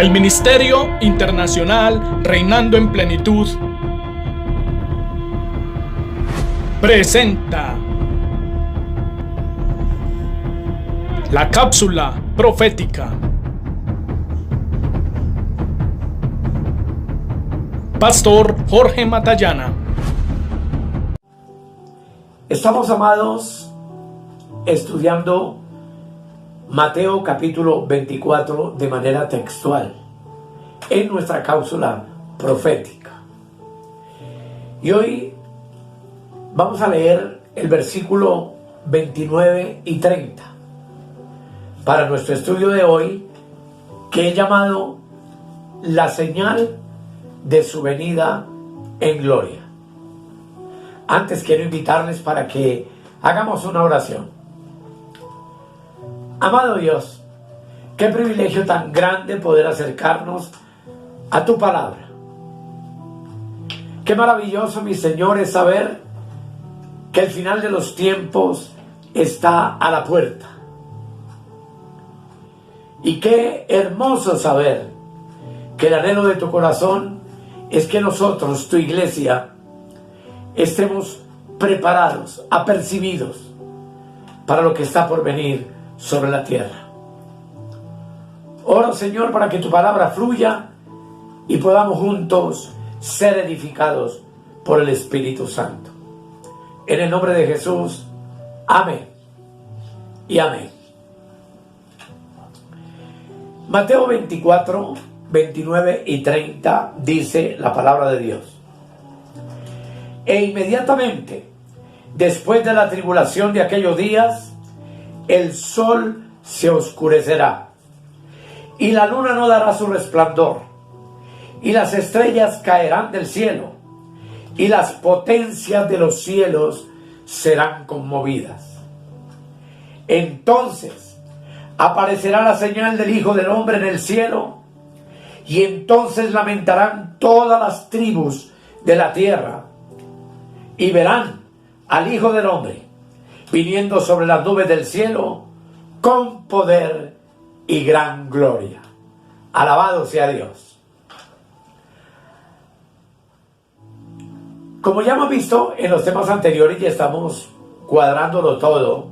El Ministerio Internacional Reinando en Plenitud presenta la cápsula profética. Pastor Jorge Matallana. Estamos, amados, estudiando Mateo capítulo 24 de manera textual en nuestra cápsula profética. Y hoy vamos a leer el versículo 29 y 30 para nuestro estudio de hoy, que he llamado la señal de su venida en gloria. Antes quiero invitarles para que hagamos una oración. Amado Dios, qué privilegio tan grande poder acercarnos a tu palabra. Qué maravilloso, mi Señor, es saber que el final de los tiempos está a la puerta. Y qué hermoso saber que el anhelo de tu corazón es que nosotros, tu iglesia, estemos preparados, apercibidos para lo que está por venir sobre la tierra. Oro, Señor, para que tu palabra fluya y podamos juntos ser edificados por el Espíritu Santo. En el nombre de Jesús, amén y amén. Mateo 24, 29 y 30 dice la palabra de Dios. E inmediatamente, después de la tribulación de aquellos días, el sol se oscurecerá, y la luna no dará su resplandor, y las estrellas caerán del cielo, y las potencias de los cielos serán conmovidas. Entonces aparecerá la señal del Hijo del Hombre en el cielo, y entonces lamentarán todas las tribus de la tierra, y verán al Hijo del Hombre viniendo sobre las nubes del cielo con poder y gran gloria. Alabado sea Dios. Como ya hemos visto en los temas anteriores y estamos cuadrándolo todo,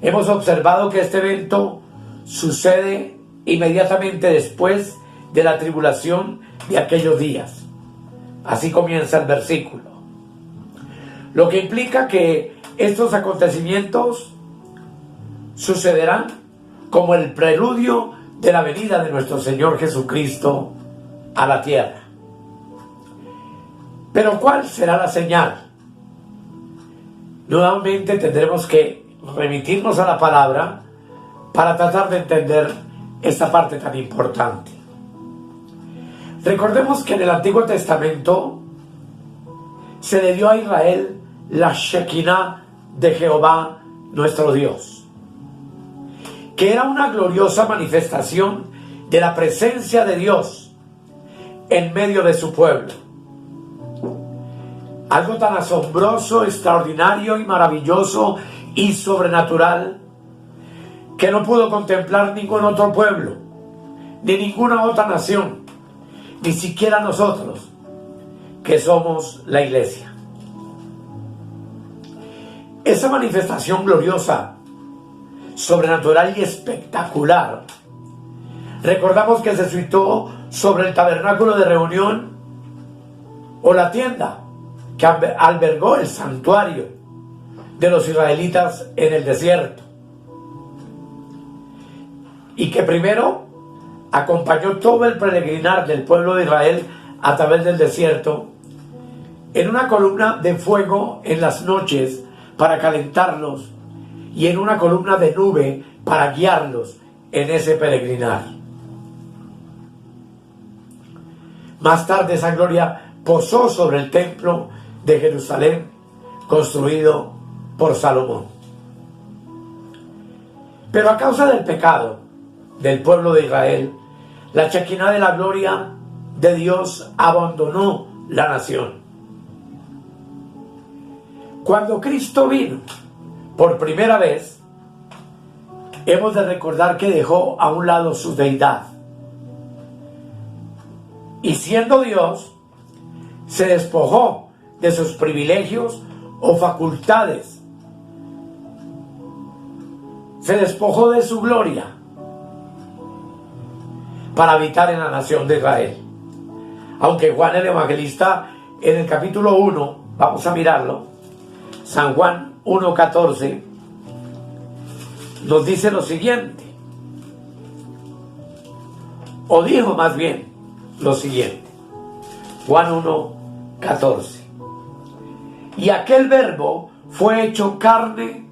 hemos observado que este evento sucede inmediatamente después de la tribulación de aquellos días. Así comienza el versículo. Lo que implica que estos acontecimientos sucederán como el preludio de la venida de nuestro Señor Jesucristo a la tierra. Pero ¿cuál será la señal? Nuevamente tendremos que remitirnos a la palabra para tratar de entender esta parte tan importante. Recordemos que en el Antiguo Testamento se le dio a Israel la Shekinah de Jehová nuestro Dios, que era una gloriosa manifestación de la presencia de Dios en medio de su pueblo. Algo tan asombroso, extraordinario y maravilloso y sobrenatural que no pudo contemplar ningún otro pueblo, ni ninguna otra nación, ni siquiera nosotros, que somos la iglesia. Esa manifestación gloriosa, sobrenatural y espectacular, recordamos que se situó sobre el tabernáculo de reunión o la tienda que albergó el santuario de los israelitas en el desierto, y que primero acompañó todo el peregrinar del pueblo de Israel a través del desierto en una columna de fuego en las noches para calentarlos y en una columna de nube para guiarlos en ese peregrinar. Más tarde esa gloria posó sobre el templo de Jerusalén construido por Salomón. Pero a causa del pecado del pueblo de Israel, la Shekinah de la gloria de Dios abandonó la nación. Cuando Cristo vino por primera vez, hemos de recordar que dejó a un lado su deidad y siendo Dios, se despojó de sus privilegios o facultades, se despojó de su gloria para habitar en la nación de Israel. Aunque Juan el Evangelista en el capítulo 1, vamos a mirarlo, San Juan 1:14, nos dice lo siguiente, o dijo más bien lo siguiente, Juan 1:14, y aquel verbo fue hecho carne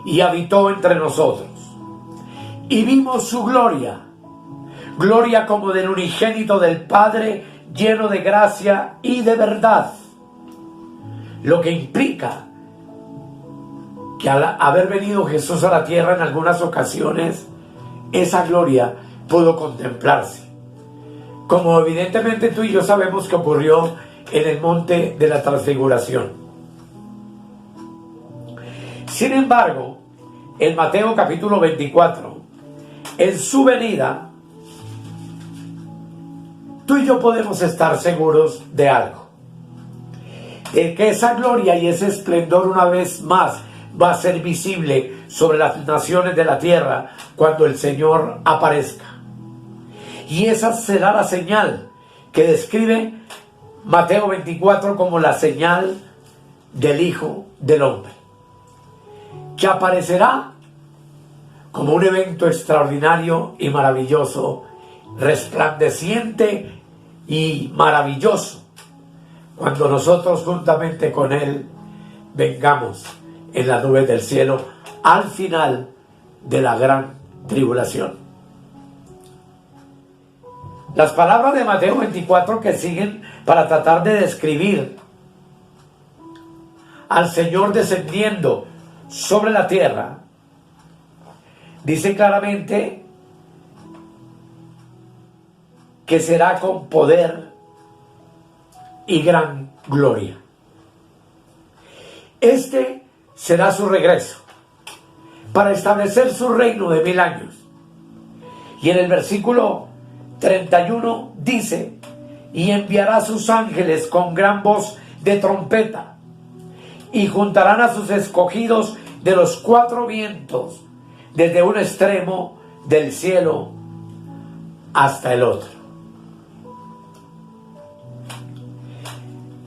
y habitó entre nosotros, y vimos su gloria, gloria como del unigénito del Padre, lleno de gracia y de verdad, lo que implica que al haber venido Jesús a la tierra en algunas ocasiones, esa gloria pudo contemplarse, como evidentemente tú y yo sabemos que ocurrió en el monte de la transfiguración. Sin embargo, en Mateo capítulo 24, en su venida, tú y yo podemos estar seguros de algo, de que esa gloria y ese esplendor una vez más va a ser visible sobre las naciones de la tierra cuando el Señor aparezca. Y esa será la señal que describe Mateo 24 como la señal del Hijo del Hombre, que aparecerá como un evento extraordinario y maravilloso, resplandeciente y maravilloso, cuando nosotros juntamente con Él vengamos en las nubes del cielo al final de la gran tribulación. Las palabras de Mateo 24 que siguen para tratar de describir al Señor descendiendo sobre la tierra, dice claramente que será con poder y gran gloria. Este será su regreso para establecer su reino de 1000 años. Y en el versículo 31 dice, y enviará a sus ángeles con gran voz de trompeta, y juntarán a sus escogidos de los 4 vientos, desde un extremo del cielo hasta el otro.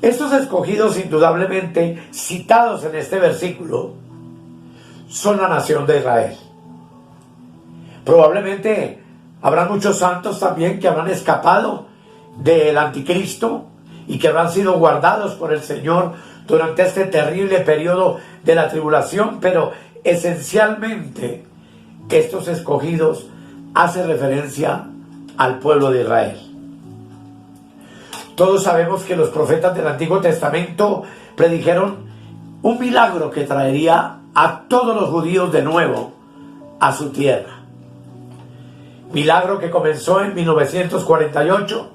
Estos escogidos, indudablemente citados en este versículo, son la nación de Israel. Probablemente habrá muchos santos también que habrán escapado del anticristo y que habrán sido guardados por el Señor durante este terrible periodo de la tribulación, pero esencialmente estos escogidos hacen referencia al pueblo de Israel. Todos sabemos que los profetas del Antiguo Testamento predijeron un milagro que traería a todos los judíos de nuevo a su tierra. Milagro que comenzó en 1948,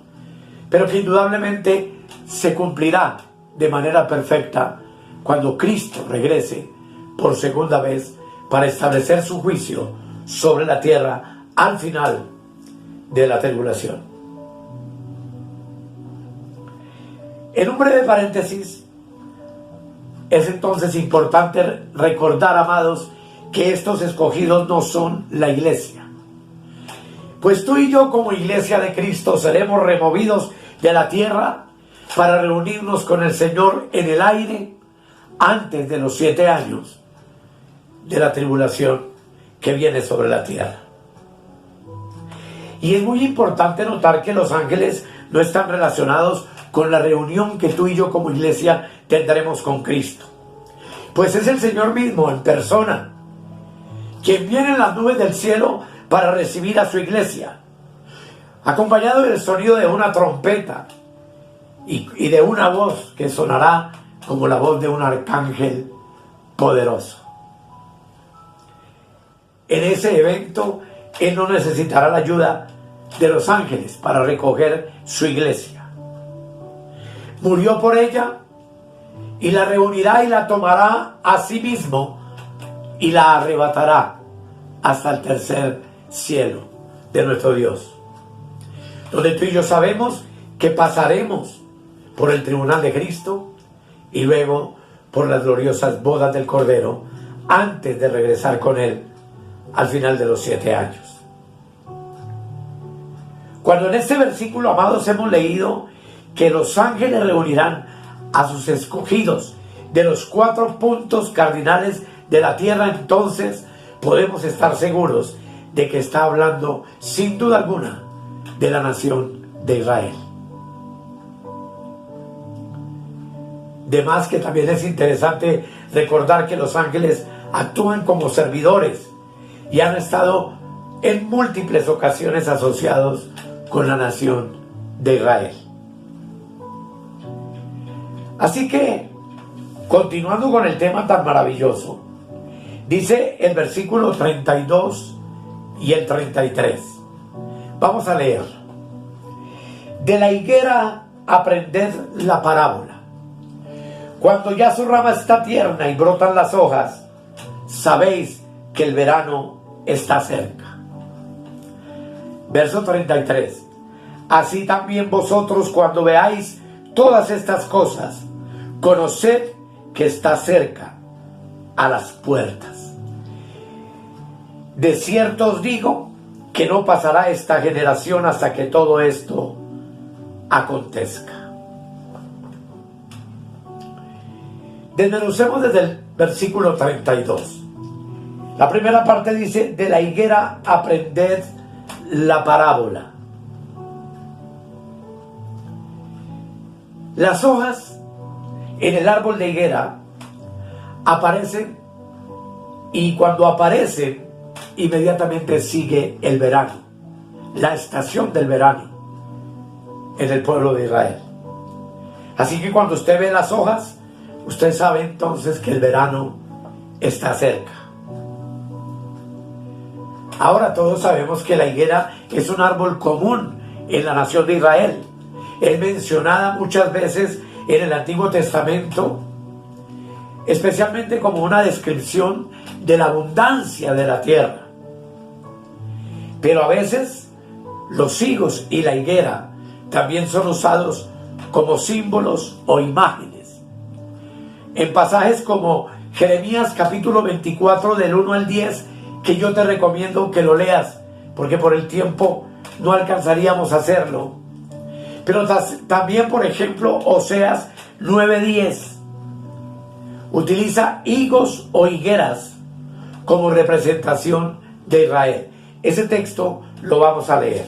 pero que indudablemente se cumplirá de manera perfecta cuando Cristo regrese por segunda vez para establecer su juicio sobre la tierra al final de la tribulación. En un breve paréntesis, es entonces importante recordar, amados, que estos escogidos no son la iglesia. Pues tú y yo como iglesia de Cristo seremos removidos de la tierra para reunirnos con el Señor en el aire antes de los 7 años de la tribulación que viene sobre la tierra. Y es muy importante notar que los ángeles no están relacionados con la reunión que tú y yo como iglesia tendremos con Cristo. Pues es el Señor mismo en persona quien viene en las nubes del cielo para recibir a su iglesia, acompañado del sonido de una trompeta y de una voz que sonará como la voz de un arcángel poderoso. En ese evento, Él no necesitará la ayuda de los ángeles para recoger su iglesia. Murió por ella y la reunirá y la tomará a sí mismo y la arrebatará hasta el tercer cielo de nuestro Dios, donde tú y yo sabemos que pasaremos por el tribunal de Cristo y luego por las gloriosas bodas del Cordero antes de regresar con Él al final de los 7 años. Cuando en este versículo, amados, hemos leído que los ángeles reunirán a sus escogidos de los 4 puntos cardinales de la tierra, entonces podemos estar seguros de que está hablando sin duda alguna de la nación de Israel. De más que también es interesante recordar que los ángeles actúan como servidores y han estado en múltiples ocasiones asociados con la nación de Israel. Así que, continuando con el tema tan maravilloso, dice el versículo 32 y el 33. Vamos a leer. De la higuera aprended la parábola. Cuando ya su rama está tierna y brotan las hojas, sabéis que el verano está cerca. Verso 33. Así también vosotros, cuando veáis todas estas cosas, conoced que está cerca, a las puertas. De cierto os digo que no pasará esta generación hasta que todo esto acontezca. Desmenucemos desde el versículo 32. La primera parte dice: de la higuera aprended la parábola. Las hojas en el árbol de higuera aparecen, y cuando aparecen inmediatamente sigue el verano, la estación del verano en el pueblo de Israel. Así que cuando usted ve las hojas, usted sabe entonces que el verano está cerca. Ahora todos sabemos que la higuera es un árbol común en la nación de Israel. Es mencionada muchas veces en el Antiguo Testamento, especialmente como una descripción de la abundancia de la tierra. Pero a veces los higos y la higuera también son usados como símbolos o imágenes. En pasajes como Jeremías capítulo 24 del 1 al 10, que yo te recomiendo que lo leas, porque por el tiempo no alcanzaríamos a hacerlo. Pero también, por ejemplo, Oseas 9:10 utiliza higos o higueras como representación de Israel. Ese texto lo vamos a leer.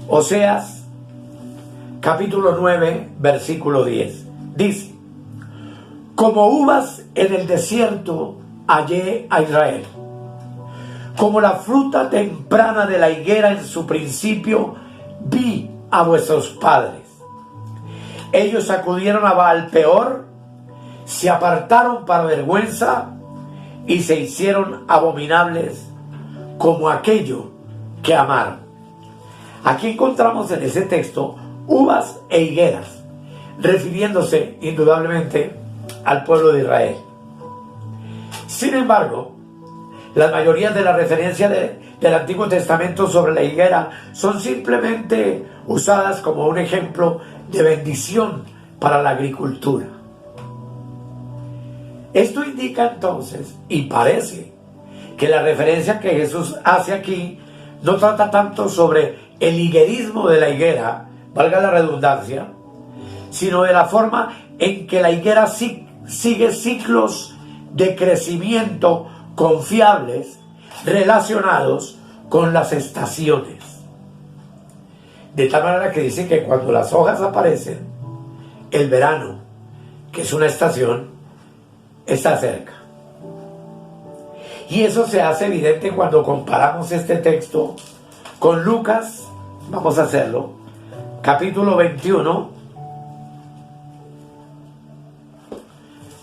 Oseas capítulo 9 versículo 10 dice: como uvas en el desierto hallé a Israel, como la fruta temprana de la higuera en su principio vi a vuestros padres. Ellos acudieron a Baal-peor, se apartaron para vergüenza y se hicieron abominables como aquello que amaron. Aquí encontramos en ese texto uvas e higueras, refiriéndose indudablemente al pueblo de Israel. Sin embargo, la mayoría de las referencias del Antiguo Testamento sobre la higuera son simplemente usadas como un ejemplo de bendición para la agricultura. Esto indica entonces, y parece, que la referencia que Jesús hace aquí no trata tanto sobre el higuerismo de la higuera, valga la redundancia, sino de la forma en que la higuera sigue ciclos de crecimiento confiables relacionados con las estaciones. De tal manera que dice que cuando las hojas aparecen, el verano, que es una estación, está cerca. Y eso se hace evidente cuando comparamos este texto con Lucas, vamos a hacerlo, capítulo 21,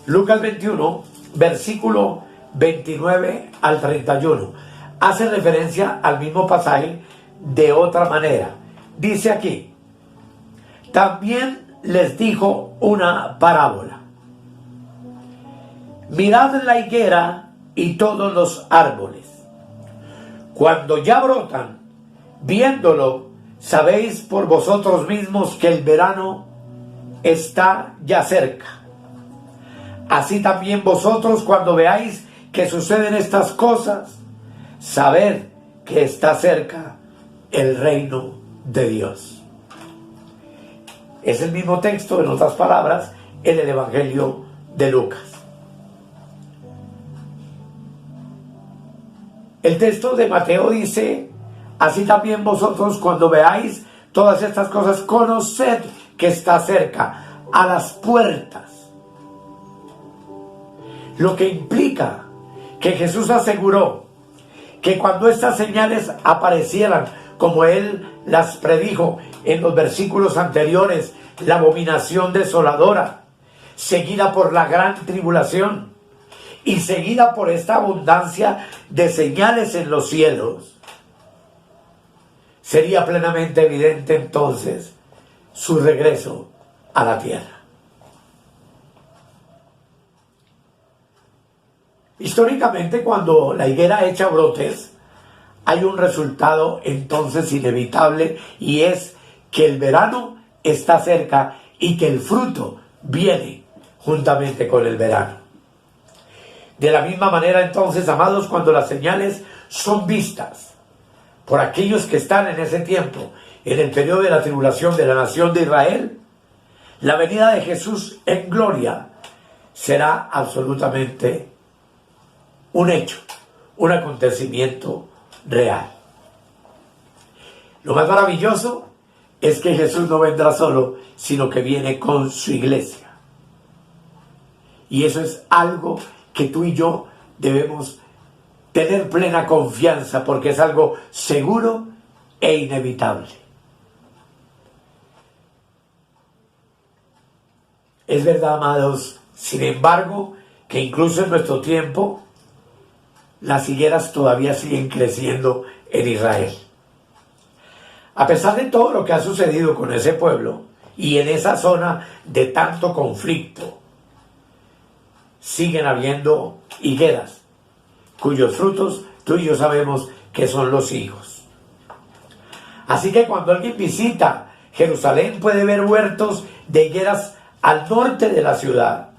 Lucas 21, versículo 29 al 31. Hace referencia al mismo pasaje de otra manera. Dice aquí: también les dijo una parábola. Mirad la higuera y todos los árboles. Cuando ya brotan, viéndolo, sabéis por vosotros mismos que el verano está ya cerca. Así también vosotros, cuando veáis que suceden estas cosas, sabed que está cerca el reino de Dios. Es el mismo texto, en otras palabras, en el Evangelio de Lucas. El texto de Mateo dice: así también vosotros, cuando veáis todas estas cosas, conoced que está cerca, a las puertas. Lo que implica que Jesús aseguró que cuando estas señales aparecieran, como Él las predijo en los versículos anteriores, la abominación desoladora, seguida por la gran tribulación y seguida por esta abundancia de señales en los cielos, sería plenamente evidente entonces su regreso a la tierra. Históricamente, cuando la higuera echa brotes, hay un resultado entonces inevitable, y es que el verano está cerca y que el fruto viene juntamente con el verano. De la misma manera entonces, amados, cuando las señales son vistas por aquellos que están en ese tiempo, en el periodo de la tribulación de la nación de Israel, la venida de Jesús en gloria será absolutamente un hecho, un acontecimiento real. Lo más maravilloso es que Jesús no vendrá solo, sino que viene con su iglesia. Y eso es algo que tú y yo debemos tener plena confianza, porque es algo seguro e inevitable. Es verdad, amados, sin embargo, que incluso en nuestro tiempo, las higueras todavía siguen creciendo en Israel. A pesar de todo lo que ha sucedido con ese pueblo y en esa zona de tanto conflicto, siguen habiendo higueras cuyos frutos tú y yo sabemos que son los higos. Así que cuando alguien visita Jerusalén puede ver huertos de higueras al norte de la ciudad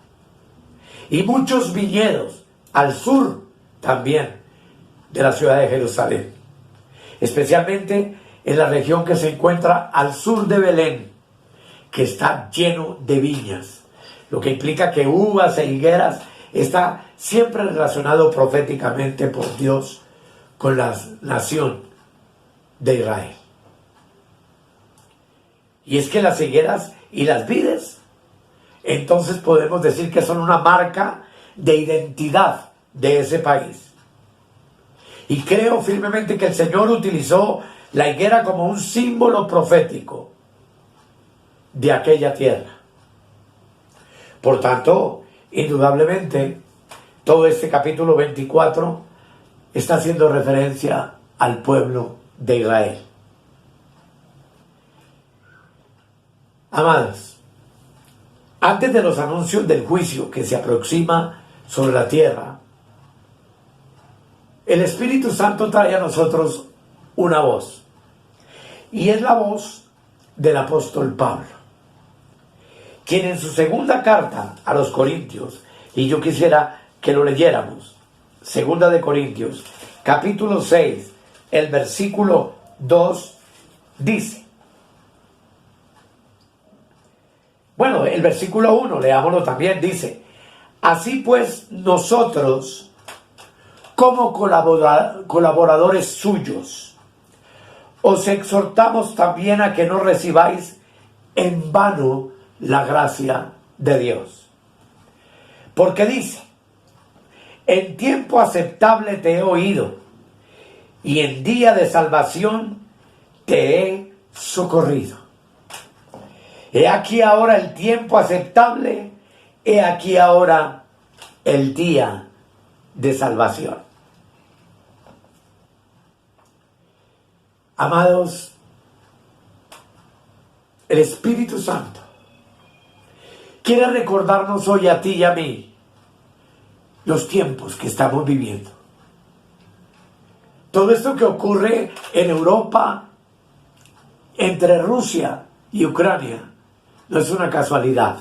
y muchos viñedos al sur también de la ciudad de Jerusalén, especialmente en la región que se encuentra al sur de Belén, que está lleno de viñas, lo que implica que uvas e higueras está siempre relacionado proféticamente por Dios con la nación de Israel. Y es que las higueras y las vides, entonces podemos decir que son una marca de identidad de ese país. Y creo firmemente que el Señor utilizó la higuera como un símbolo profético de aquella tierra. Por tanto, indudablemente, todo este capítulo 24 está haciendo referencia al pueblo de Israel. Amados, antes de los anuncios del juicio que se aproxima sobre la tierra, el Espíritu Santo trae a nosotros una voz, y es la voz del apóstol Pablo, quien en su segunda carta a los Corintios, y yo quisiera que lo leyéramos, segunda de Corintios, capítulo 6, el versículo 2, dice, bueno, el versículo 1, leámoslo también, dice, así pues nosotros, como colaboradores suyos, os exhortamos también a que no recibáis en vano la gracia de Dios. Porque dice, en tiempo aceptable te he oído, y en día de salvación te he socorrido. He aquí ahora el tiempo aceptable, he aquí ahora el día de salvación. Amados, el Espíritu Santo quiere recordarnos hoy a ti y a mí los tiempos que estamos viviendo. Todo esto que ocurre en Europa entre Rusia y Ucrania no es una casualidad.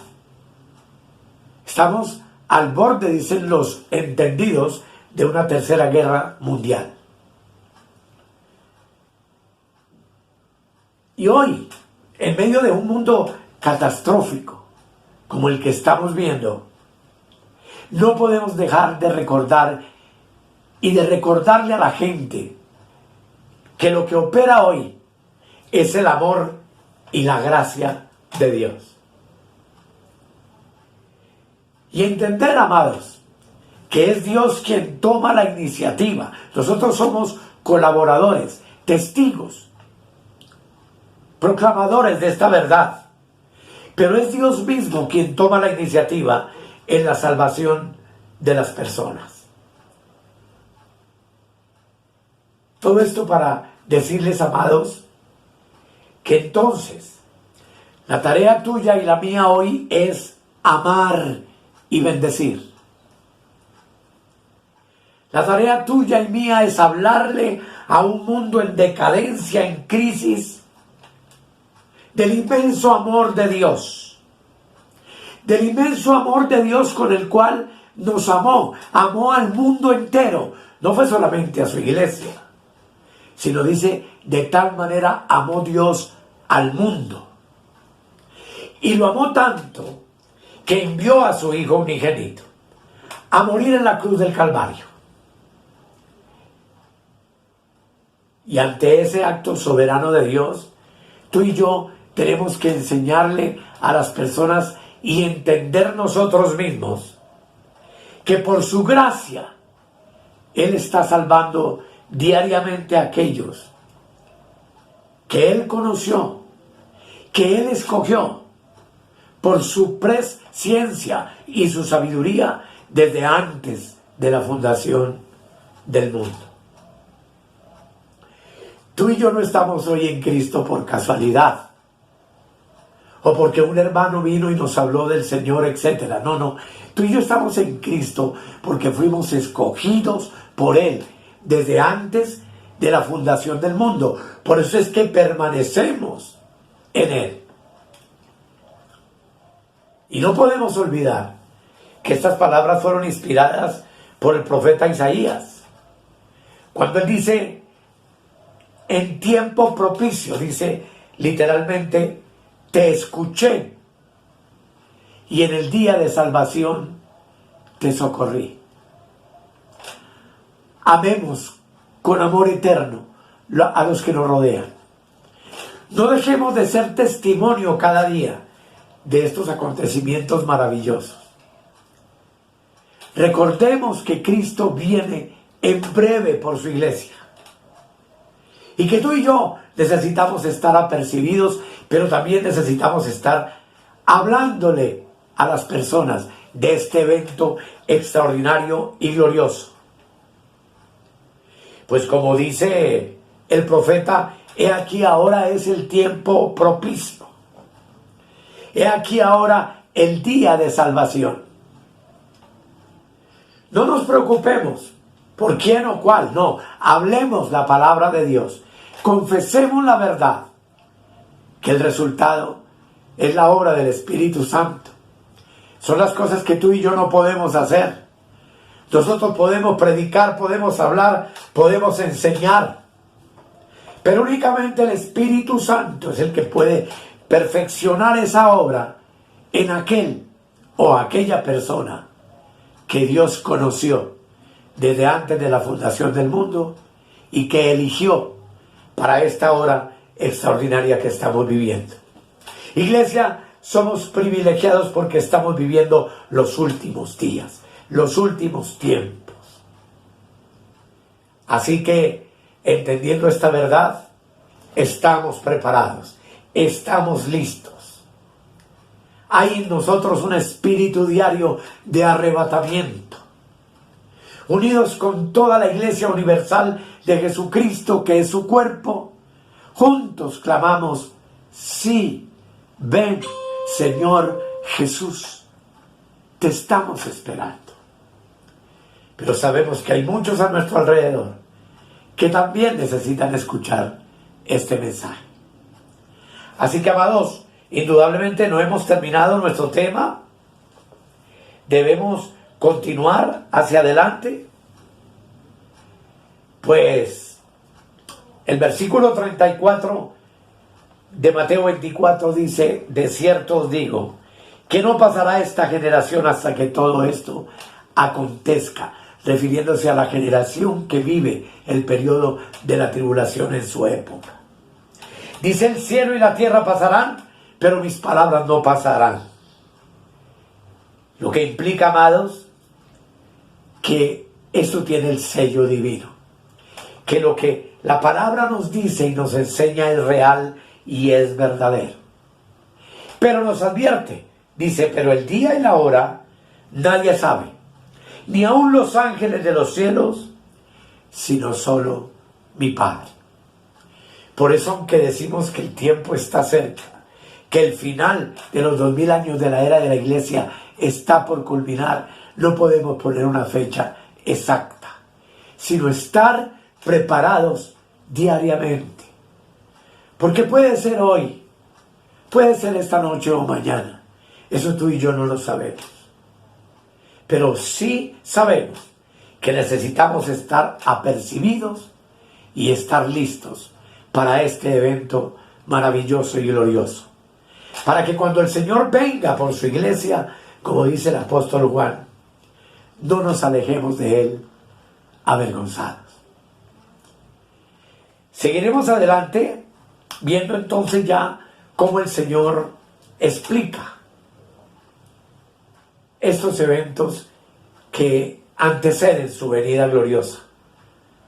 Estamos al borde, dicen los entendidos, de una tercera guerra mundial. Y hoy, en medio de un mundo catastrófico como el que estamos viendo, no podemos dejar de recordar y de recordarle a la gente que lo que opera hoy es el amor y la gracia de Dios. Y entender, amados, que es Dios quien toma la iniciativa. Nosotros somos colaboradores, testigos, proclamadores de esta verdad. Pero es Dios mismo quien toma la iniciativa en la salvación de las personas. Todo esto para decirles, amados, que entonces la tarea tuya y la mía hoy es amar y bendecir. La tarea tuya y mía es hablarle a un mundo en decadencia, en crisis, del inmenso amor de Dios. Del inmenso amor de Dios con el cual nos amó. Amó al mundo entero. No fue solamente a su iglesia, sino dice, de tal manera amó Dios al mundo. Y lo amó tanto que envió a su Hijo unigénito a morir en la cruz del Calvario. Y ante ese acto soberano de Dios, tú y yo tenemos que enseñarle a las personas y entender nosotros mismos que por su gracia Él está salvando diariamente a aquellos que Él conoció, que Él escogió por su presciencia y su sabiduría desde antes de la fundación del mundo. Tú y yo no estamos hoy en Cristo por casualidad, o porque un hermano vino y nos habló del Señor, etc. No. Tú y yo estamos en Cristo porque fuimos escogidos por Él desde antes de la fundación del mundo. Por eso es que permanecemos en Él. Y no podemos olvidar que estas palabras fueron inspiradas por el profeta Isaías. Cuando él dice, en tiempo propicio, dice literalmente, te escuché y en el día de salvación te socorrí. Amemos con amor eterno a los que nos rodean. No dejemos de ser testimonio cada día de estos acontecimientos maravillosos. Recordemos que Cristo viene en breve por su iglesia. Y que tú y yo necesitamos estar apercibidos, pero también necesitamos estar hablándole a las personas de este evento extraordinario y glorioso. Pues como dice el profeta, he aquí ahora es el tiempo propicio. He aquí ahora el día de salvación. No nos preocupemos por quién o cuál, no. Hablemos la palabra de Dios. Confesemos la verdad, que el resultado es la obra del Espíritu Santo. Son las cosas que tú y yo no podemos hacer. Nosotros podemos predicar, podemos hablar, podemos enseñar, pero únicamente el Espíritu Santo es el que puede perfeccionar esa obra en aquel o aquella persona que Dios conoció desde antes de la fundación del mundo y que eligió para esta hora extraordinaria que estamos viviendo. Iglesia, somos privilegiados porque estamos viviendo los últimos días, los últimos tiempos. Así que, entendiendo esta verdad, estamos preparados, estamos listos. Hay en nosotros un espíritu diario de arrebatamiento. Unidos con toda la Iglesia universal de Jesucristo, que es su cuerpo, juntos clamamos, sí, ven, Señor Jesús, te estamos esperando. Pero sabemos que hay muchos a nuestro alrededor que también necesitan escuchar este mensaje. Así que, amados, indudablemente no hemos terminado nuestro tema. Debemos continuar hacia adelante. Pues el versículo 34 de Mateo 24 dice: de cierto os digo, que no pasará esta generación hasta que todo esto acontezca, refiriéndose a la generación que vive el periodo de la tribulación en su época. Dice: el cielo y la tierra pasarán, pero mis palabras no pasarán. Lo que implica, amados, que esto tiene el sello divino, que lo que la palabra nos dice y nos enseña es real y es verdadero. Pero nos advierte, dice: pero el día y la hora nadie sabe, ni aun los ángeles de los cielos, sino solo mi Padre. Por eso, aunque decimos que el tiempo está cerca, que el final de los 2000 años de la era de la iglesia está por culminar, no podemos poner una fecha exacta, sino estar preparados diariamente. Porque puede ser hoy, puede ser esta noche o mañana. Eso tú y yo no lo sabemos. Pero sí sabemos que necesitamos estar apercibidos y estar listos para este evento maravilloso y glorioso. Para que cuando el Señor venga por su iglesia, como dice el apóstol Juan, no nos alejemos de Él avergonzados. Seguiremos adelante viendo entonces ya cómo el Señor explica estos eventos que anteceden su venida gloriosa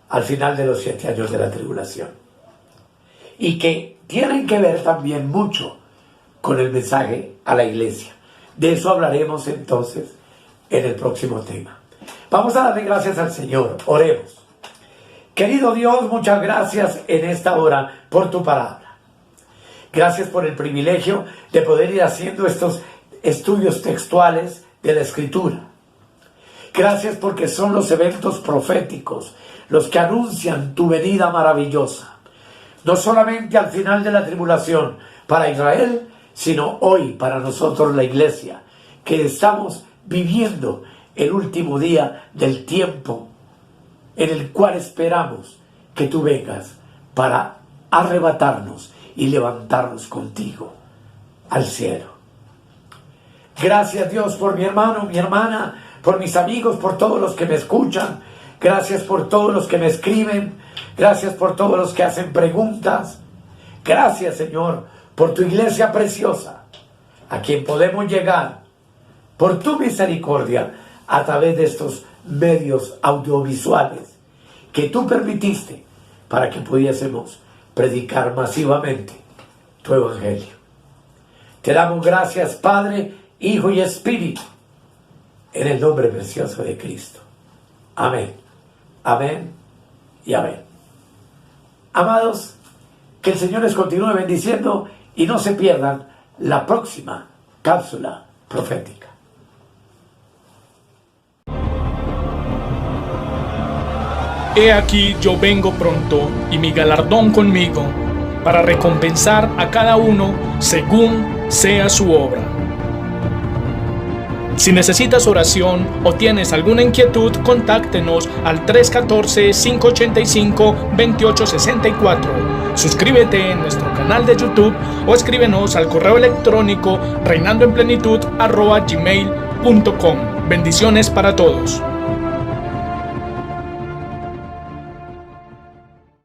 al final de los 7 años de la tribulación, y que tienen que ver también mucho con el mensaje a la iglesia. De eso hablaremos entonces en el próximo tema. Vamos a darle gracias al Señor. Oremos. Querido Dios, muchas gracias en esta hora por tu palabra. Gracias por el privilegio de poder ir haciendo estos estudios textuales de la Escritura. Gracias porque son los eventos proféticos los que anuncian tu venida maravillosa, no solamente al final de la tribulación para Israel, sino hoy para nosotros, la iglesia, que estamos viviendo el último día del tiempo en el cual esperamos que tú vengas para arrebatarnos y levantarnos contigo al cielo. Gracias, Dios, por mi hermano, mi hermana, por mis amigos, por todos los que me escuchan. Gracias por todos los que me escriben. Gracias por todos los que hacen preguntas. Gracias, Señor, por tu iglesia preciosa, a quien podemos llegar por tu misericordia a través de estos medios audiovisuales que tú permitiste para que pudiésemos predicar masivamente tu evangelio. Te damos gracias, Padre, Hijo y Espíritu, en el nombre precioso de Cristo. Amén, amén y amén. Amados, que el Señor les continúe bendiciendo y no se pierdan la próxima cápsula profética. He aquí yo vengo pronto, y mi galardón conmigo, para recompensar a cada uno según sea su obra. Si necesitas oración o tienes alguna inquietud, contáctenos al 314-585-2864. Suscríbete en nuestro canal de YouTube o escríbenos al correo electrónico reinandoenplenitud@gmail.com. Bendiciones para todos.